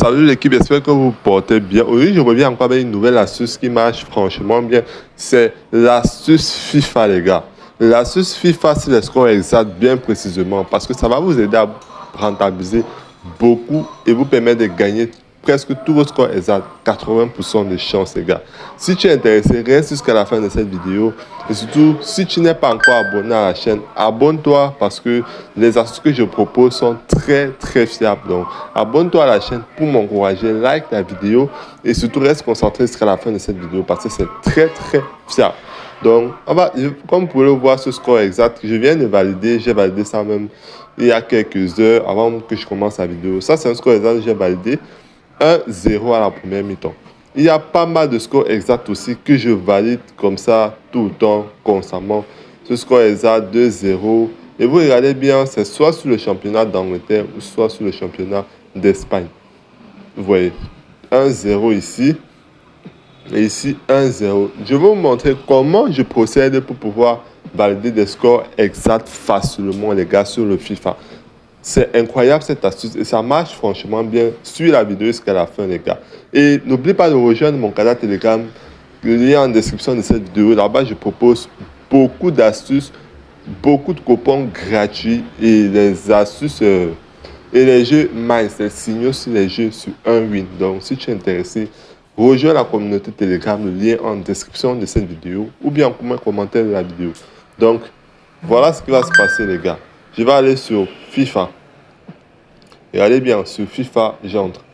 Salut l'équipe, j'espère que vous vous portez bien. Aujourd'hui, je reviens encore avec une nouvelle astuce qui marche franchement bien. C'est l'astuce FIFA, les gars. L'astuce FIFA, c'est les scores exacts bien précisément parce que ça va vous aider à rentabiliser beaucoup et vous permettre de gagner presque tous vos scores exacts, 80% de chance, les gars. Si tu es intéressé, reste jusqu'à la fin de cette vidéo. Et surtout, si tu n'es pas encore abonné à la chaîne, abonne-toi parce que les astuces que je propose sont très fiables. Donc, abonne-toi à la chaîne pour m'encourager, like la vidéo et surtout reste concentré jusqu'à la fin de cette vidéo parce que c'est très fiable. Donc, comme vous pouvez le voir, ce score exact, je viens de valider, j'ai validé ça même il y a quelques heures avant que je commence la vidéo. Ça, c'est un score exact que j'ai validé. 1-0 à la première mi-temps. Il y a pas mal de scores exacts aussi que je valide comme ça tout le temps, constamment. Ce score exact 2-0. Et vous regardez bien, c'est soit sur le championnat d'Angleterre ou soit sur le championnat d'Espagne. Vous voyez, 1-0 ici. Et ici, 1-0. Je vais vous montrer comment je procède pour pouvoir valider des scores exacts facilement, les gars, sur le FIFA. C'est incroyable cette astuce et ça marche franchement bien. Suis la vidéo jusqu'à la fin, les gars. Et n'oublie pas de rejoindre mon canal Telegram. Le lien en description de cette vidéo. Là-bas, je propose beaucoup d'astuces, beaucoup de coupons gratuits et les astuces et les jeux Minds, les signaux sur les jeux sur un win. Donc, si tu es intéressé, rejoins la communauté Telegram. Le lien en description de cette vidéo ou bien en commentaire de la vidéo. Donc, voilà ce qui va se passer, les gars. Je vais aller sur FIFA. Regardez bien, sur FIFA, j'entre.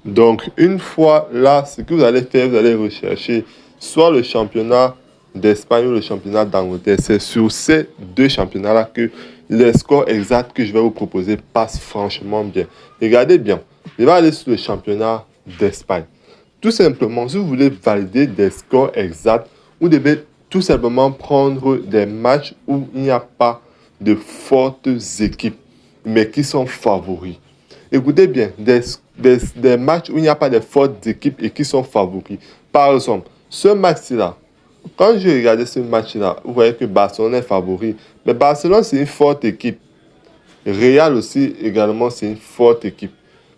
Donc, une fois là, ce que vous allez faire, vous allez rechercher soit le championnat d'Espagne ou le championnat d'Angleterre. C'est sur ces deux championnats-là que les scores exacts que je vais vous proposer passent franchement bien. Regardez bien, je vais aller sur le championnat d'Espagne. Tout simplement, si vous voulez valider des scores exacts, vous devez tout simplement prendre des matchs où il n'y a pas de fortes équipes, mais qui sont favoris. Écoutez bien, des matchs où il n'y a pas de fortes équipes et qui sont favoris. Par exemple, ce match-là, quand je regardais ce match-là, vous voyez que Barcelone est favori. Mais Barcelone, c'est une forte équipe. Real aussi, également, c'est une forte équipe.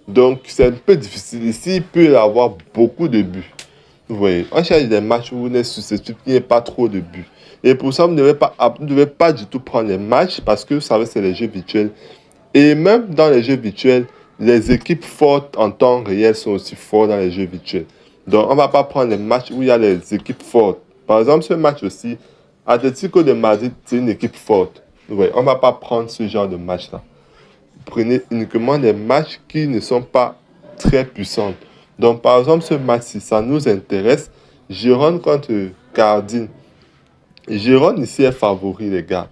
Donc, c'est un peu difficile. Ici, il peut y avoir beaucoup de buts. Vous voyez, on cherche des matchs où on est susceptible qu'il n'y ait pas trop de buts. Et pour ça, vous ne devez pas du tout prendre les matchs parce que, vous savez, c'est les jeux virtuels. Et même dans les jeux virtuels, les équipes fortes en temps réel sont aussi fortes dans les jeux virtuels. Donc, on ne va pas prendre les matchs où il y a les équipes fortes. Par exemple, ce match aussi, Atlético de Madrid, c'est une équipe forte. Ouais, on ne va pas prendre ce genre de match-là. Prenez uniquement des matchs qui ne sont pas très puissants. Donc, par exemple, ce match-ci, ça nous intéresse. Girone contre Cardine. Girone ici est favori, les gars.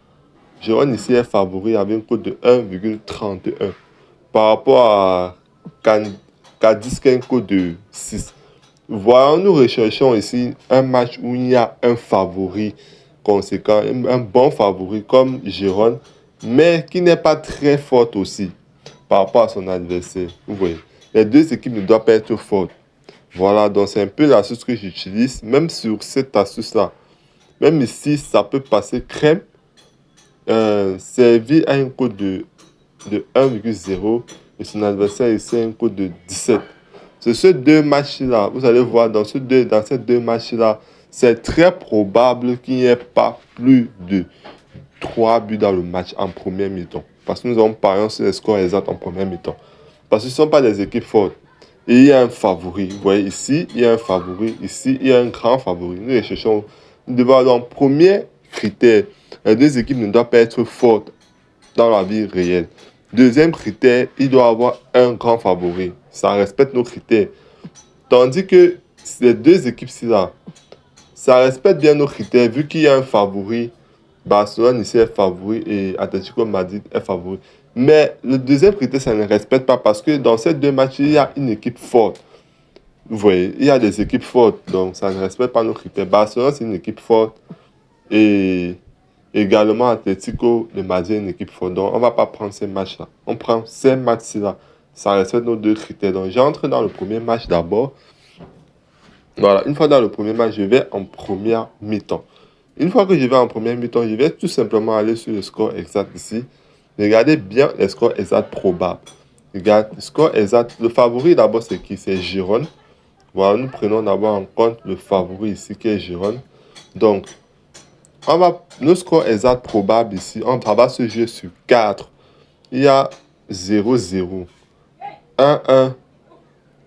Girone ici est favori avec une cote de 1,31 par rapport à Cadiz qui a une cote de 6. Voyons, nous recherchons ici un match où il y a un favori conséquent, un bon favori comme Girone, mais qui n'est pas très forte aussi par rapport à son adversaire. Vous voyez, les deux équipes ne doivent pas être fortes. Voilà, donc c'est un peu l'astuce que j'utilise, même sur cette astuce-là. Même ici, ça peut passer crème. Servi à un code de 1,0 et son adversaire ici a un code de 17. C'est ces deux matchs-là, vous allez voir dans ces deux matchs-là, c'est très probable qu'il n'y ait pas plus de 3 buts dans le match en première mi-temps. Parce que nous avons parié sur les scores exacts en première mi-temps. Parce que ce ne sont pas des équipes fortes. Et il y a un favori. Vous voyez ici, il y a un favori. Ici, il y a un grand favori. Nous recherchons, nous devons avoir un premier critère. Les deux équipes ne doivent pas être fortes dans la vie réelle. Deuxième critère, il doit avoir un grand favori. Ça respecte nos critères. Tandis que ces deux équipes-ci là, ça respecte bien nos critères vu qu'il y a un favori. Barcelone ici est favori et Atlético Madrid est favori. Mais le deuxième critère, ça ne respecte pas parce que dans ces deux matchs, il y a une équipe forte. Vous voyez, il y a des équipes fortes, donc ça ne respecte pas nos critères. Barcelone, c'est une équipe forte et également Atlético de Madrid, une équipe forte. Donc, on ne va pas prendre ces matchs-là. On prend ces matchs-là. Ça respecte nos deux critères. Donc, j'entre dans le premier match d'abord. Voilà, une fois dans le premier match, je vais en première mi-temps. Une fois que je vais en première mi-temps, je vais tout simplement aller sur le score exact ici. Regardez bien les scores exacts probables. Regarde, le score exact. Le favori d'abord, c'est qui? C'est Giron. Voilà, nous prenons d'abord en compte le favori ici qui est Giron. Donc, le score exact probable ici, on va se jouer sur 4. Il y a 0-0, 1-1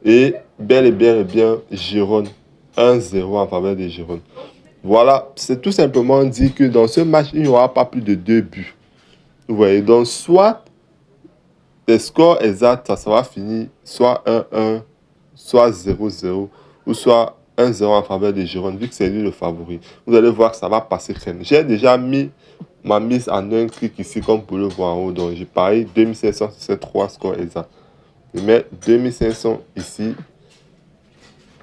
et bel et bien Giron. 1-0 en faveur de Giron. Voilà, c'est tout simplement dit que dans ce match, il n'y aura pas plus de 2 buts. Vous voyez, donc soit les scores exacts, ça sera fini soit 1-1, soit 0-0, ou soit 1-0 en faveur de Giron, vu que c'est lui le favori. Vous allez voir que ça va passer crème. J'ai déjà mis ma mise en un clic ici, comme vous pouvez le voir en haut. Donc, j'ai parié 2500 sur ces 3 scores exacts. Je mets 2500 ici,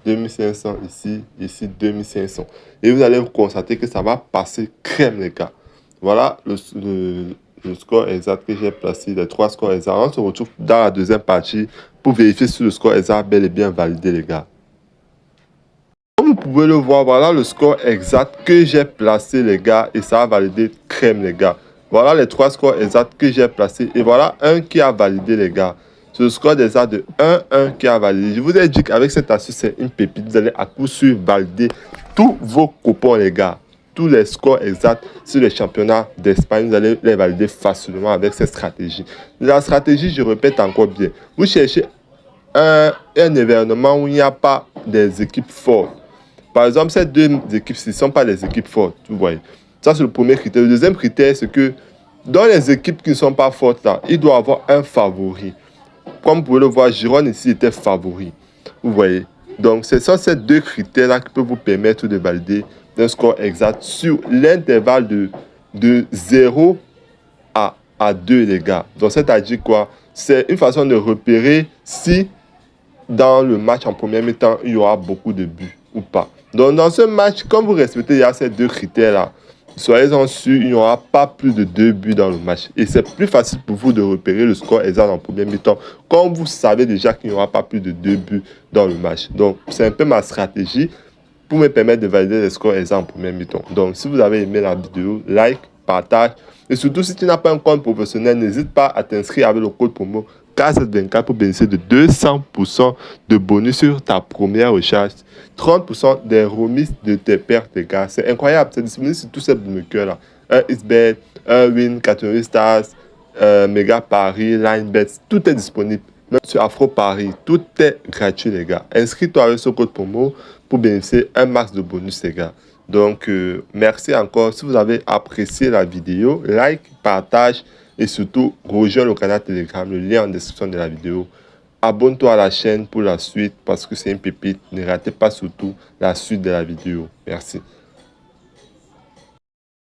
2500 ici, ici 2500. Et vous allez constater que ça va passer crème, les gars. Voilà le score exact que j'ai placé, les 3 scores exacts. On se retrouve dans la deuxième partie pour vérifier si le score exact bel et bien validé, les gars. Comme vous pouvez le voir, voilà le score exact que j'ai placé, les gars, et ça a validé crème, les gars. Voilà les 3 scores exacts que j'ai placés, et voilà un qui a validé, les gars. C'est le score exact de 1-1 qui a validé. Je vous ai dit qu'avec cette astuce, c'est une pépite. Vous allez à coup sûr valider tous vos coupons, les gars. Tous les scores exacts sur les championnats d'Espagne, vous allez les valider facilement avec cette stratégie. La stratégie, je répète encore bien, vous cherchez un événement où il n'y a pas des équipes fortes. Par exemple, ces 2 équipes-ci ne sont pas des équipes fortes, vous voyez. Ça, c'est le premier critère. Le deuxième critère, c'est que dans les équipes qui ne sont pas fortes, là, il doit y avoir un favori. Comme vous pouvez le voir, Giron ici était favori. Vous voyez. Donc, ce sont ces 2 critères-là qui peuvent vous permettre de valider un score exact sur l'intervalle de 0 à 2, les gars. Donc, c'est-à-dire quoi? C'est une façon de repérer si dans le match en première mi-temps, il y aura beaucoup de buts ou pas. Donc, dans ce match, comme vous respectez ces 2 critères-là, soyez-en sûrs, il n'y aura pas plus de 2 buts dans le match. Et c'est plus facile pour vous de repérer le score exact en première mi-temps, comme vous savez déjà qu'il n'y aura pas plus de 2 buts dans le match. Donc, c'est un peu ma stratégie pour me permettre de valider les scores exacts en première mi-temps. Donc, si vous avez aimé la vidéo, like, partage. Et surtout, si tu n'as pas un compte professionnel, n'hésite pas à t'inscrire avec le code promo KZ24 pour bénéficier de 200% de bonus sur ta première recharge, 30% des remises de tes pertes, les gars. C'est incroyable, c'est disponible sur tous ces bookmakers-là. Un XBet, un Win, 88 Stars, Mega Paris, Linebet, tout est disponible. Même sur Afro Paris, tout est gratuit, les gars. Inscris-toi avec ce code promo pour bénéficier un max de bonus, les gars. Donc, merci encore. Si vous avez apprécié la vidéo, like, partage et surtout, rejoins le canal Telegram, le lien en description de la vidéo. Abonne-toi à la chaîne pour la suite parce que c'est une pépite. Ne ratez pas surtout la suite de la vidéo. Merci.